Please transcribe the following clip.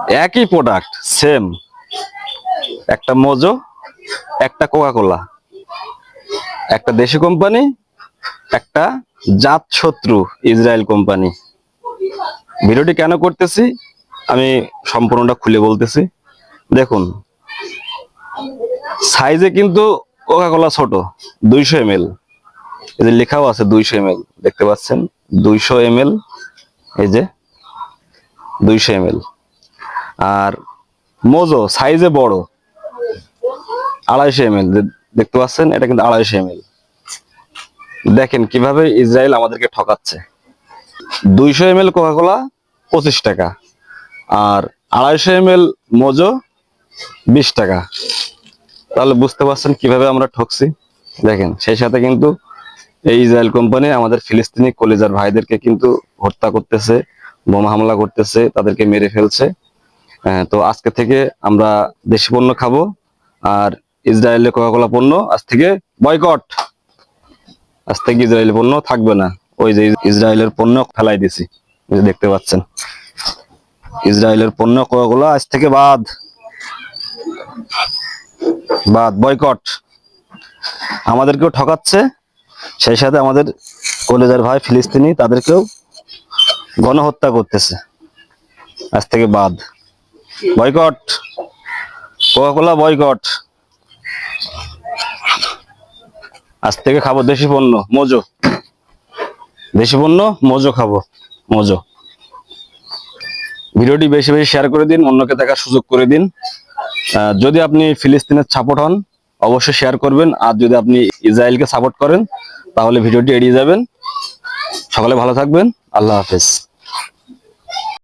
একই product same, একটা Mojo, একটা কোকা কোলা, একটা দেশি কোম্পানি, একটা জাত শত্রু ইসরায়েল কোম্পানি। ভিডিওটি কেন করতেছি আমি সম্পূর্ণটা খুলে বলতেছি। দেখুন, সাইজে কিন্তু কোকা কোলা ছোট, 200 ml, এই যে লেখাও আছে 200 ml, দেখতে পাচ্ছেন 200 ml, এই যে 200 ml। আর মোজো সাইজে বড়, 250 ml, দেখতে পাচ্ছেন এটা কিন্তু 250 ml। দেখেন কিভাবে ইসরায়েল আমাদেরকে ঠকাচ্ছে। 200 ml কোকা কোলা 25 টাকা, আর 250 ml মোজো 20 টাকা। তাহলে বুঝতে পারছেন কিভাবে আমরা ঠকছি। দেখেন, সেই সাথে কিন্তু এই ইসরায়েল কোম্পানি আমাদের ফিলিস্তিনি কলিজার ভাইদেরকে কিন্তু হত্যা করতেছে, বোমা হামলা করতেছে, তাদেরকে মেরে ফেলছে। তো আজকে থেকে আমরা দেশি পণ্য খাবো, আর ইসরায়েলের কোকা কোলা পণ্য আজ থেকে বয়কট। আজ থেকে ইসরায়েলি পণ্য থাকবে না। ওই যে ইসরায়েলের পণ্য ফেলাই দিছি, দেখতে পাচ্ছেন, ইসরায়েলের পণ্য কোকা কোলা আজ থেকে বাদ, বয়কট। আমাদেরকেও ঠকাচ্ছে, সেই সাথে আমাদের কলেজার ভাই ফিলিস্তিনি তাদেরকেও গণহত্যা করতেছে। আজ থেকে বাদ, বয়কট, কোকা কোলা বয়কট। আজ থেকে খাবো দেশি পণ্য, মোজো, দেশি পণ্য মোজো খাবো, মোজো। ভিডিওটি বেশি বেশি শেয়ার করে দিন, অন্যকে দেখার সুযোগ করে দিন। যদি আপনি ফিলিস্তিনের সাপোর্ট হন অবশ্যই শেয়ার করবেন, আর যদি আপনি ইসরায়েলকে সাপোর্ট করেন তাহলে ভিডিওটি এড়িয়ে যাবেন। সকলে ভালো থাকবেন, আল্লাহ হাফেজ।